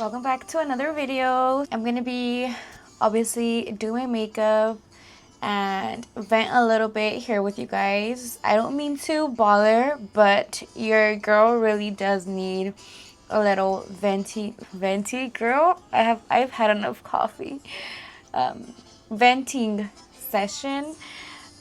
Welcome back to another video. I'm gonna be obviously doing my makeup and vent a little bit here with you guys. I don't mean to bother, but your girl really does need a little venti girl. I've had enough coffee. Venting session.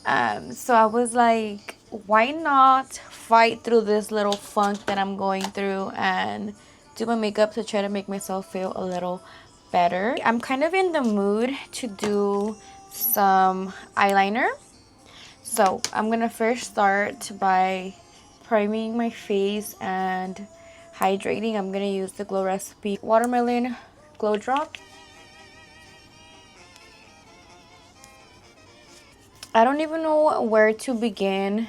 So I was like, why not fight through this little funk that I'm going through and do my makeup to try to make myself feel a little better. I'm kind of in the mood to do some eyeliner. So I'm gonna first start by priming my face and hydrating. I'm gonna use the Glow Recipe Watermelon Glow Drop. I don't even know where to begin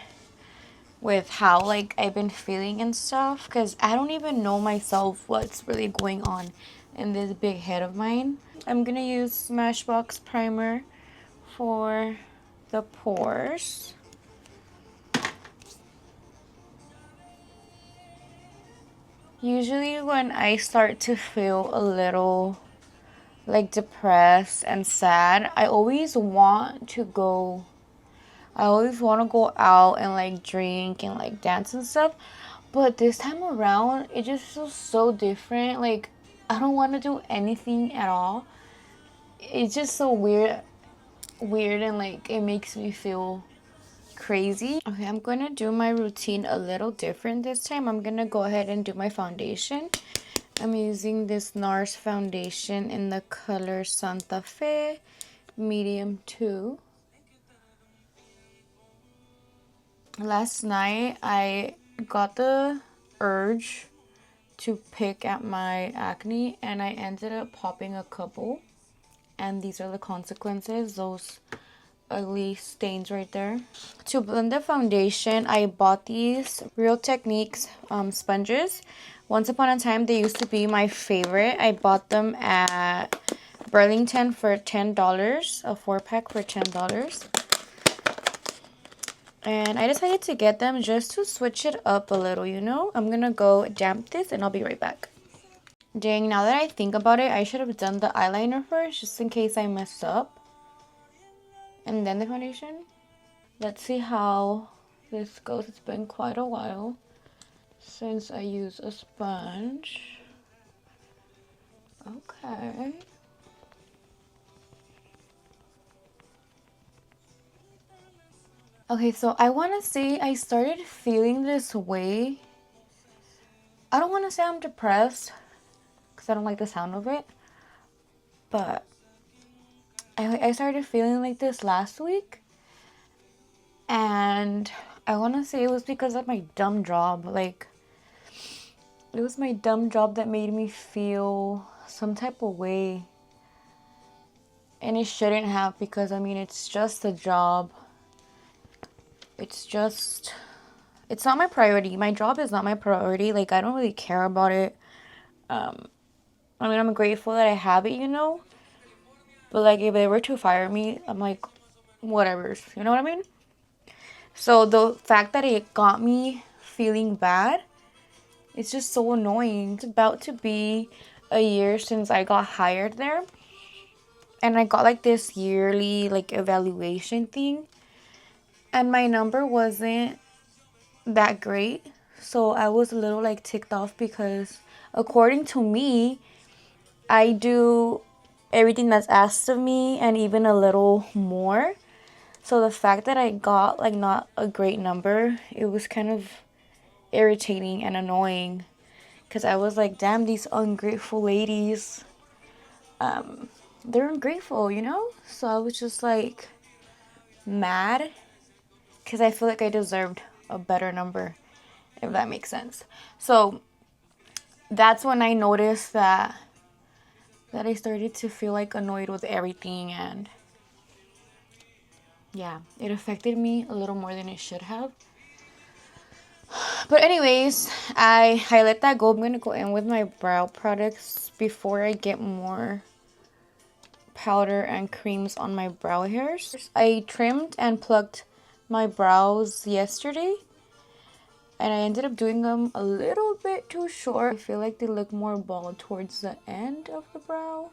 with how I've been feeling and stuff, because I don't even know myself what's really going on in this big head of mine. I'm gonna use Smashbox primer for the pores. Usually when I start to feel a little depressed and sad, I always want to go out and drink and dance and stuff. But this time around, it just feels so different. I don't want to do anything at all. It's just so weird and it makes me feel crazy. Okay, I'm gonna do my routine a little different this time. I'm gonna go ahead and do my foundation. I'm using this NARS foundation in the color Santa Fe medium 2. Last night I got the urge to pick at my acne and I ended up popping a couple, and these are the consequences, those ugly stains right there. To blend the foundation, I bought these Real Techniques sponges. Once upon a time they used to be my favorite. I bought them at Burlington for $10, a 4-pack for $10. And I decided to get them just to switch it up a little, you know? I'm gonna go damp this and I'll be right back. Dang, now that I think about it, I should have done the eyeliner first just in case I messed up. And then the foundation. Let's see how this goes. It's been quite a while since I used a sponge. Okay. Okay, so I want to say I started feeling this way. I don't want to say I'm depressed because I don't like the sound of it. But I started feeling like this last week. And I want to say it was because of my dumb job. It was my dumb job that made me feel some type of way. And it shouldn't have, because I mean, it's just a job. It's not my priority. My job is not my priority. I don't really care about it. I mean, I'm grateful that I have it, you know. But if they were to fire me, I'm like, whatever. You know what I mean? So the fact that it got me feeling bad, it's just so annoying. It's about to be a year since I got hired there. And I got this yearly evaluation thing. And my number wasn't that great. So I was a little ticked off because according to me, I do everything that's asked of me and even a little more. So the fact that I got not a great number, it was kind of irritating and annoying, because I was like, damn, these ungrateful ladies, they're ungrateful, you know? So I was just mad, because I feel like I deserved a better number, if that makes sense. So that's when I noticed that I started to feel annoyed with everything, and yeah, it affected me a little more than it should have. But anyways, I let that go. I'm going to go in with my brow products before I get more powder and creams on my brow hairs. I trimmed and plucked my brows yesterday. And I ended up doing them a little bit too short. I feel like they look more bald towards the end of the brow.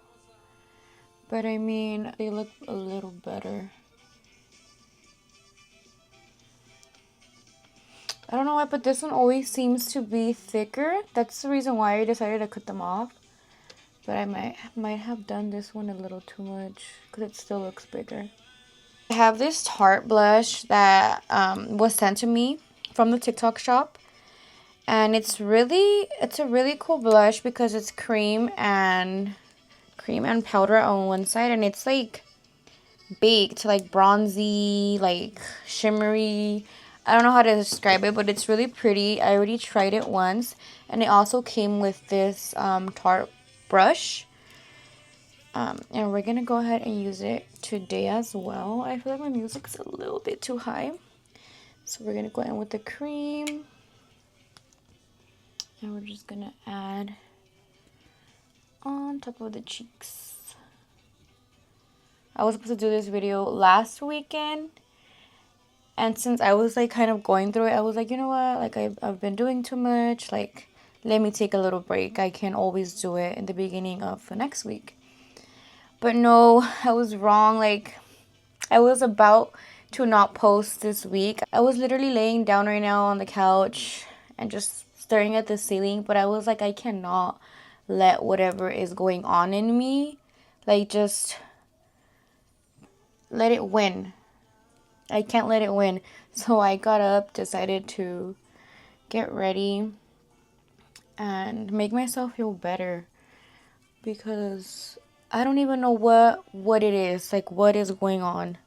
But I mean, they look a little better. I don't know why, but this one always seems to be thicker. That's the reason why I decided to cut them off. But I might have done this one a little too much because it still looks bigger. I have this Tarte blush that was sent to me from the TikTok shop. And it's a really cool blush because it's cream and powder on one side, and it's like baked, like bronzy, like shimmery. I don't know how to describe it, but it's really pretty. I already tried it once, and it also came with this Tarte brush. And we're gonna go ahead and use it today as well. I feel like my music's a little bit too high, so we're gonna go in with the cream, and we're just gonna add on top of the cheeks. I was supposed to do this video last weekend, and since I was like kind of going through it, I was like, you know what, like I've been doing too much, like let me take a little break. I can always do it in the beginning of the next week. But no, I was wrong. Like I was about to not post this week. I was literally laying down right now on the couch and just staring at the ceiling, but I was like, I cannot let whatever is going on in me, like, just let it win. I can't let it win. So I got up, decided to get ready and make myself feel better, because I don't even know what it is, like what is going on.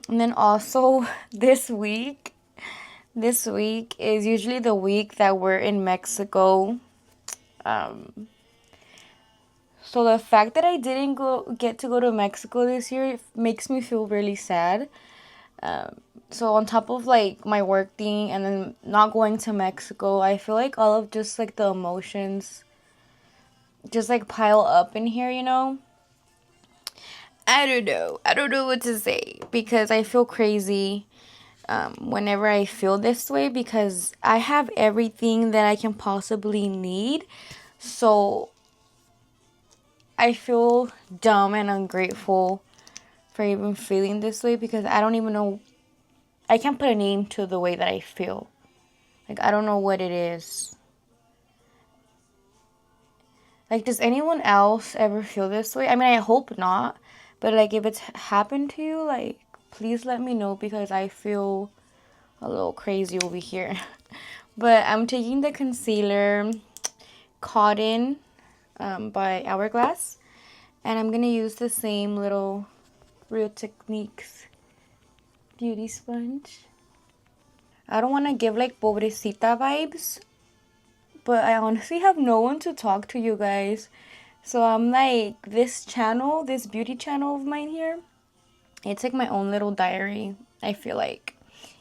And then also this week is usually the week that we're in Mexico. So the fact that I didn't get to go to Mexico this year makes me feel really sad. So on top of like my work thing and then not going to Mexico, I feel like all of just like the emotions just like pile up in here, you know? I don't know. I don't know what to say, because I feel crazy whenever I feel this way, because I have everything that I can possibly need. So I feel dumb and ungrateful for even feeling this way, because I don't even know. I can't put a name to the way that I feel. Like, I don't know what it is. Like, does anyone else ever feel this way? I mean, I hope not. But, like, if it's happened to you, like, please let me know, because I feel a little crazy over here. But I'm taking the concealer Cotton by Hourglass. And I'm going to use the same little Real Techniques beauty sponge. I don't want to give, like, pobrecita vibes, but I honestly have no one to talk to, you guys. So I'm like, this channel, this beauty channel of mine here, it's like my own little diary, I feel like.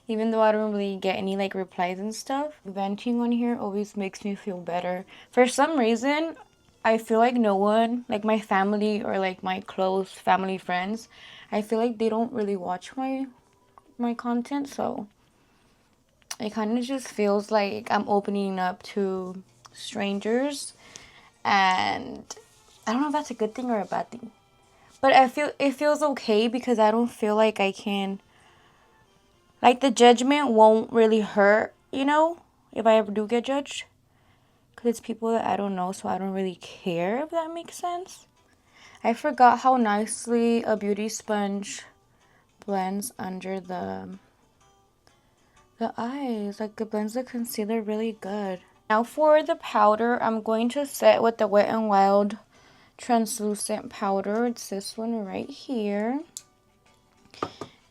Even though I don't really get any like replies and stuff, venting on here always makes me feel better. For some reason, I feel like no one, like my family or like my close family friends, I feel like they don't really watch my content, so it kind of just feels like I'm opening up to strangers, and I don't know if that's a good thing or a bad thing. But I feel it feels okay, because I don't feel like I can, like, the judgment won't really hurt, you know, if I ever do get judged. Because it's people that I don't know, so I don't really care, if that makes sense. I forgot how nicely a beauty sponge blends under the eyes. Like, it blends the concealer really good. Now for the powder, I'm going to set with the Wet n Wild translucent powder. It's this one right here.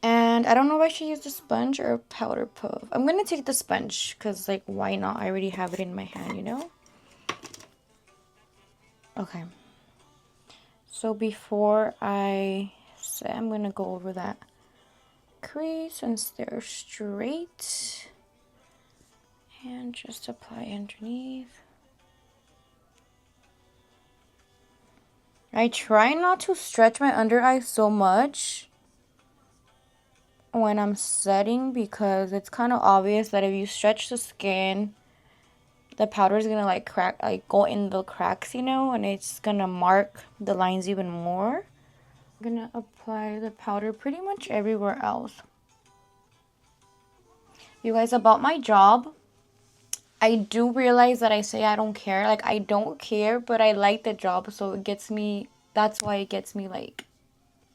And I don't know if I should use the sponge or a powder puff. I'm going to take the sponge, because, like, why not? I already have it in my hand, you know? Okay. So before I set, I'm going to go over that crease since they're straight. And just apply underneath. I try not to stretch my under eye so much, when I'm setting because it's kind of obvious that if you stretch the skin, the powder is gonna like crack, like go in the cracks, you know, and it's gonna mark the lines even more. I'm gonna apply the powder pretty much everywhere else. You guys, about my job, I do realize that I say I don't care. Like, I don't care, but I like the job, so it gets me, that's why it gets me like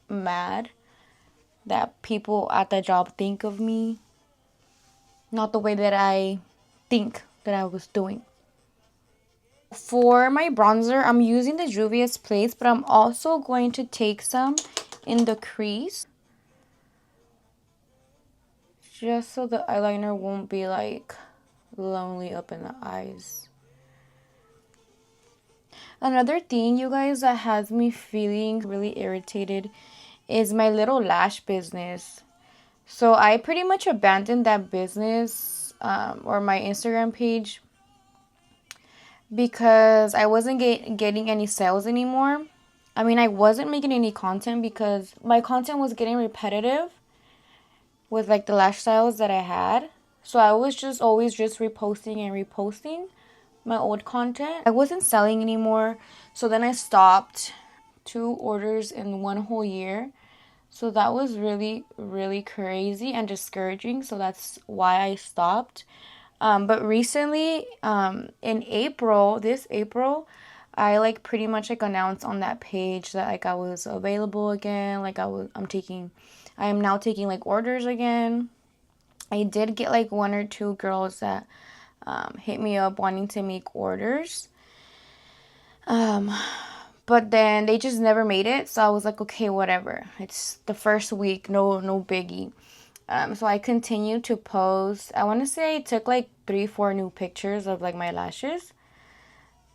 mad that people at the job think of me not the way that I think that I was doing. For my bronzer, I'm using the Juvia's Place, but I'm also going to take some in the crease just so the eyeliner won't be like lonely up in the eyes. Another thing, you guys, that has me feeling really irritated is my little lash business. So I pretty much abandoned that business or my Instagram page because I wasn't getting any sales anymore. I mean, I wasn't making any content because my content was getting repetitive with like the lash styles that I had. So I was just always just reposting and reposting my old content. I wasn't selling anymore. So then I stopped 2 orders in 1 whole year. So that was really, really crazy and discouraging. So that's why I stopped. But recently, in April, this April, I like pretty much like announced on that page that like I was available again. Like I am now taking like orders again. I did get like 1 or 2 girls that hit me up wanting to make orders. But then they just never made it. So I was like, okay, whatever. It's the first week, no biggie. So I continued to post. I want to say I took like 3-4 new pictures of like my lashes.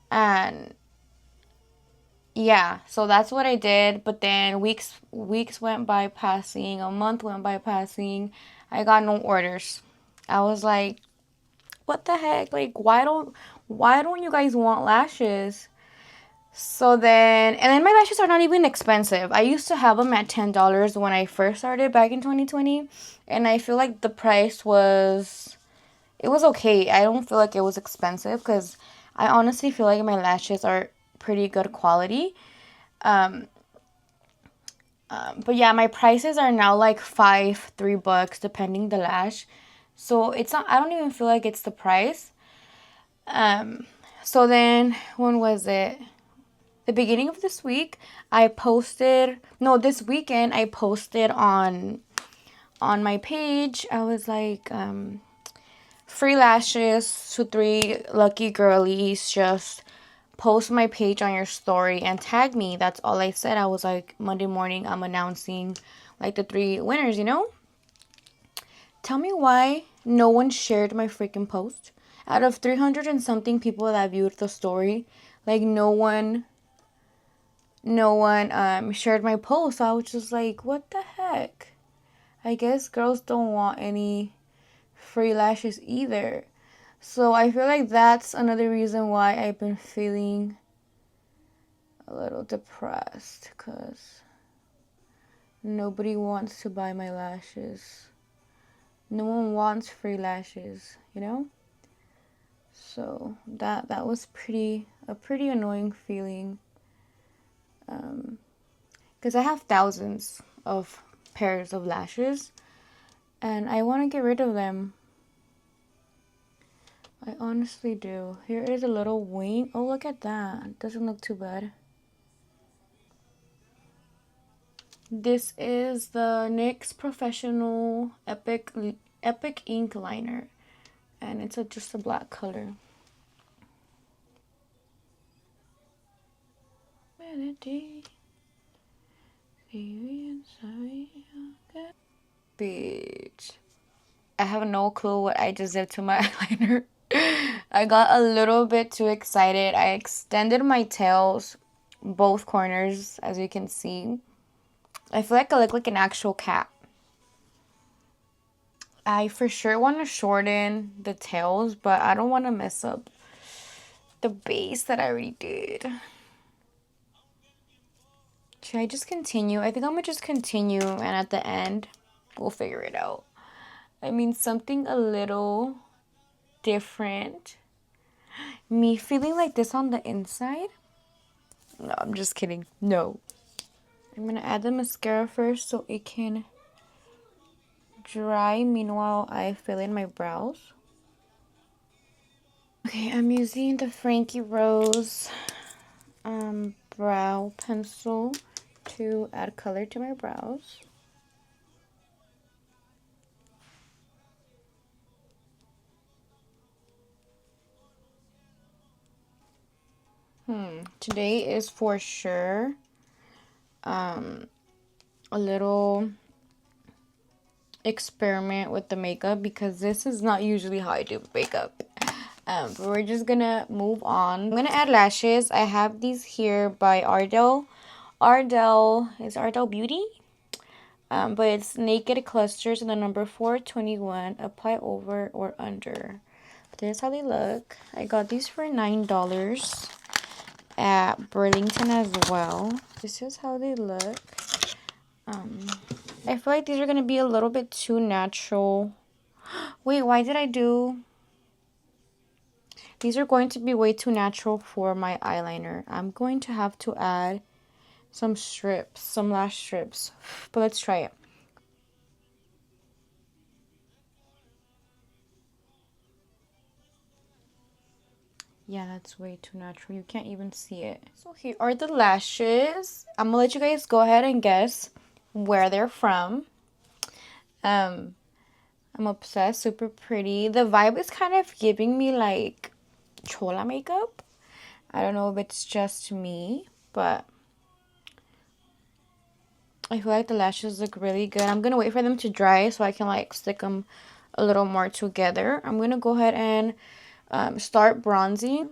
And yeah, so that's what I did. But then weeks went by passing, a month went by passing. I got no orders. I was like, what the heck? Like why don't you guys want lashes? And then my lashes are not even expensive. I used to have them at $10 when I first started back in 2020, and I feel like the price was, it was okay. I don't feel like it was expensive because I honestly feel like my lashes are pretty good quality. But yeah, my prices are now like $3 depending the lash. So it's not, I don't even feel like it's the price. So then when was it? The beginning of this week, this weekend I posted on my page. I was like, free lashes to 3 lucky girlies. Just post my page on your story and tag me. That's all I said. I was like, Monday morning, I'm announcing like the 3 winners, you know? Tell me why no one shared my freaking post. Out of 300 and something people that viewed the story, like no one shared my post. So I was just like, what the heck? I guess girls don't want any free lashes either. So I feel like that's another reason why I've been feeling a little depressed, because nobody wants to buy my lashes. No one wants free lashes, you know? So that was a pretty annoying feeling. Because I have thousands of pairs of lashes and I want to get rid of them. I honestly do. Here is a little wing. Oh, look at that. It doesn't look too bad. This is the NYX Professional Epic Ink Liner. And it's just a black color. Bitch. I have no clue what I just did to my eyeliner. I got a little bit too excited. I extended my tails, both corners, as you can see. I feel like I look like an actual cat. I for sure want to shorten the tails, but I don't want to mess up the base that I already did. Should I just continue? I think I'm going to just continue, and at the end, We'll figure it out. I mean, something a little different. Me feeling like this on the inside? No, I'm just kidding. No. I'm gonna add the mascara first so it can dry. Meanwhile, I fill in my brows. Okay, I'm using the Frankie Rose brow pencil to add color to my brows. Today is for sure a little experiment with the makeup because this is not usually how I do makeup. But we're just gonna move on. I'm gonna add lashes. I have these here by Ardell. Is Ardell Beauty? But it's Naked Clusters and the number 421. Apply over or under. This is how they look. I got these for $9 at Burlington as well. This is how they look. I feel like these are gonna be a little bit too natural. Wait, why did I do? These are going to be way too natural for my eyeliner. I'm going to have to add some strips, some lash strips. But let's try it. Yeah, that's way too natural. You can't even see it. So here are the lashes. I'm gonna let you guys go ahead and guess where they're from. I'm obsessed. Super pretty. The vibe is kind of giving me like chola makeup. I don't know if it's just me, but I feel like the lashes look really good. I'm gonna wait for them to dry so I can like stick them a little more together. I'm gonna go ahead and start bronzing.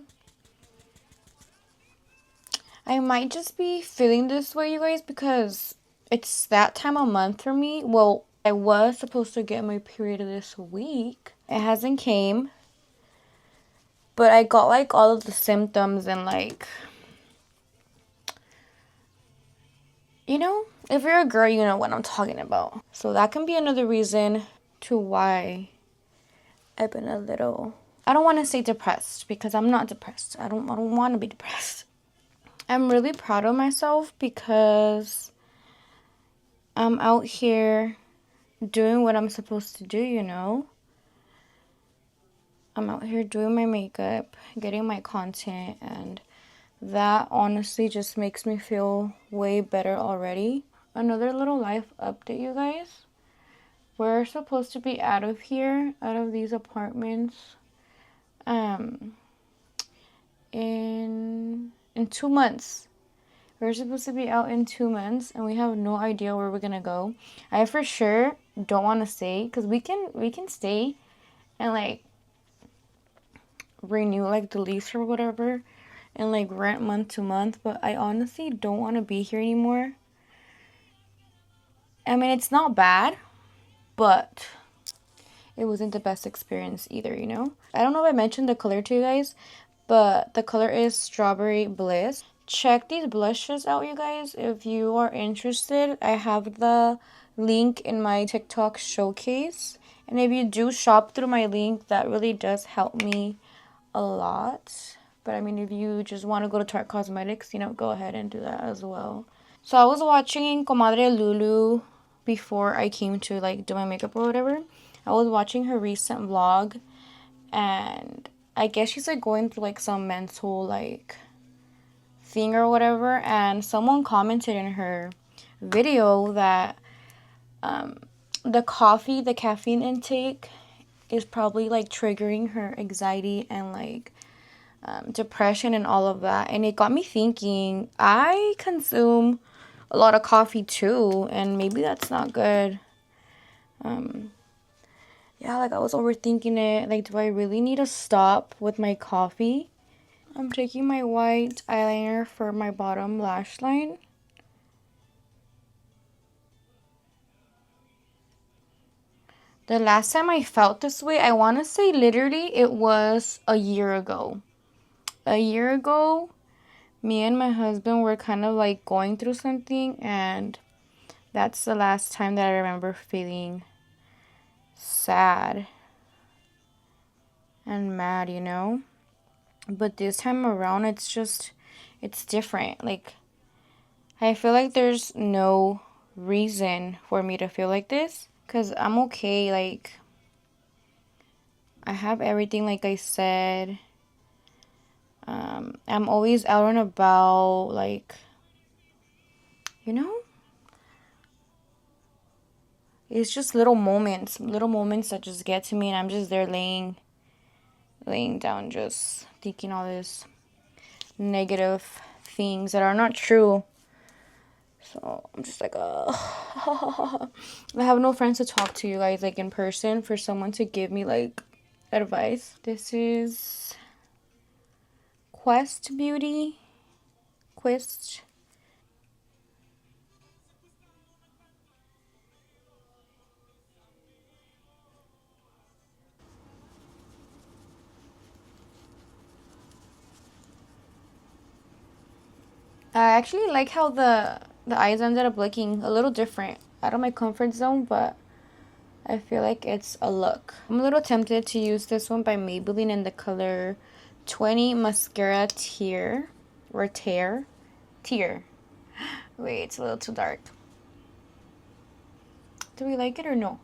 I might just be feeling this way, you guys, because it's that time of month for me. Well, I was supposed to get my period this week. It hasn't came. But I got like all of the symptoms and like, you know, if you're a girl, you know what I'm talking about. So that can be another reason to why I've been a little, I don't want to say depressed because I'm not depressed. I don't want to be depressed. I'm really proud of myself because I'm out here doing what I'm supposed to do, you know. I'm out here doing my makeup, getting my content, and that honestly just makes me feel way better already. Another little life update, you guys. We're supposed to be out of here, out of these apartments, in 2 months. We're supposed to be out in 2 months, and we have no idea where we're gonna go. I for sure don't want to stay, because we can stay and like renew like the lease or whatever and like rent month to month, but I honestly don't want to be here anymore. I mean, it's not bad, but it wasn't the best experience either, you know. I don't know if I mentioned the color to you guys, but the color is Strawberry Bliss. Check these blushes out, you guys, if you are interested. I have the link in my TikTok showcase, and if you do shop through my link, that really does help me a lot. But I mean, if you just want to go to Tarte Cosmetics, you know, go ahead and do that as well. So I was watching Comadre Lulu before I came to like do my makeup or whatever. I was watching her recent vlog, and I guess she's like going through like some mental like thing or whatever, and someone commented in her video that the caffeine intake is probably like triggering her anxiety and like depression and all of that. And it got me thinking, I consume a lot of coffee too, and maybe that's not good. Yeah, like I was overthinking it. Like, do I really need to stop with my coffee? I'm taking my white eyeliner for my bottom lash line. The last time I felt this way, I want to say literally it was a year ago. A year ago, me and my husband were kind of like going through something, and That's the last time that I remember feeling sad and mad, you know? But this time around, it's different. Like, I feel like there's no reason for me to feel like this. Because I'm okay. Like, I have everything, like I said. I'm always out and about. Like, you know? It's just little moments that just get to me. And I'm just there laying down, just thinking all this negative things that are not true. So I'm just like, I have no friends to talk to, you guys, like in person, for someone to give me like advice. This is Quest Beauty. Quest. I actually like how the eyes ended up looking a little different, out of my comfort zone, but I feel like it's a look. I'm a little tempted to use this one by Maybelline in the color 20 Mascara Tear. Or Tear. Tear. Wait, it's a little too dark. Do we like it or no?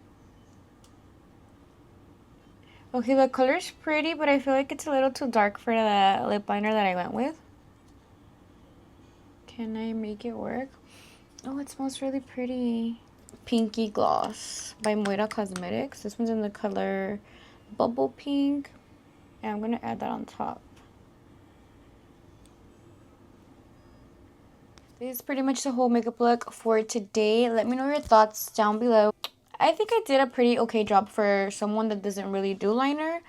Okay, the color's pretty, but I feel like it's a little too dark for the lip liner that I went with. Can I make it work? Oh, it smells really pretty. Pinky Gloss by Moira Cosmetics. This one's in the color Bubble Pink. And I'm going to add that on top. This is pretty much the whole makeup look for today. Let me know your thoughts down below. I think I did a pretty okay job for someone that doesn't really do liner.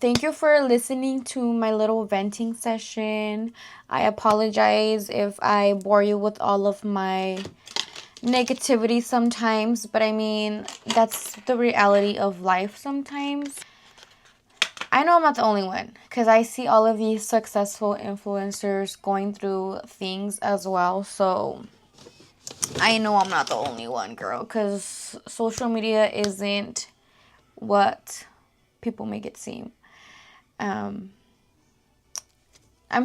Thank you for listening to my little venting session. I apologize if I bore you with all of my negativity sometimes, but I mean, that's the reality of life sometimes. I know I'm not the only one, because I see all of these successful influencers going through things as well, so I know I'm not the only one, girl, because social media isn't what people make it seem. I'm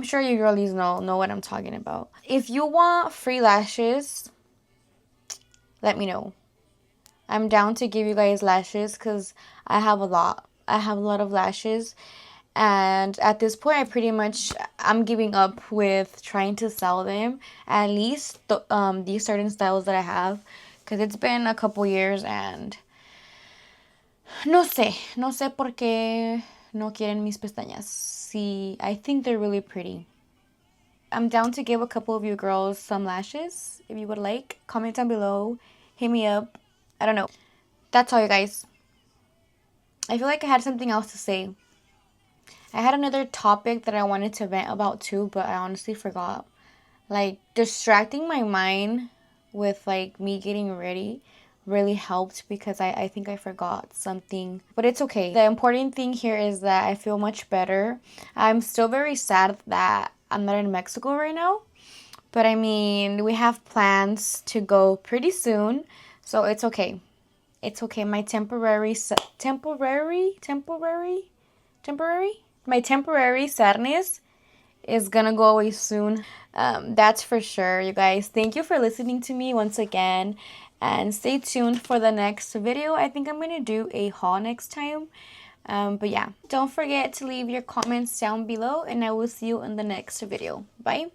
sure you girlies know what I'm talking about. If you want free lashes, let me know. I'm down to give you guys lashes because I have a lot. I have a lot of lashes. And at this point, I'm giving up with trying to sell them. At least these certain styles that I have. Because it's been a couple years and no sé por qué no quieren mis pestañas. See, I think they're really pretty. I'm down to give a couple of you girls some lashes if you would like. Comment down below. Hit me up. I don't know. That's all, you guys. I feel like I had something else to say. I had another topic that I wanted to vent about too, but I honestly forgot. Like, distracting my mind with like me getting ready really helped because I think I forgot something. But it's okay. The important thing here is that I feel much better. I'm still very sad that I'm not in Mexico right now. But I mean, we have plans to go pretty soon. So it's okay. It's okay. My temporary sadness is gonna go away soon. That's for sure, you guys. Thank you for listening to me once again. And stay tuned for the next video. I think I'm gonna do a haul next time. But yeah, don't forget to leave your comments down below, and I will see you in the next video. Bye.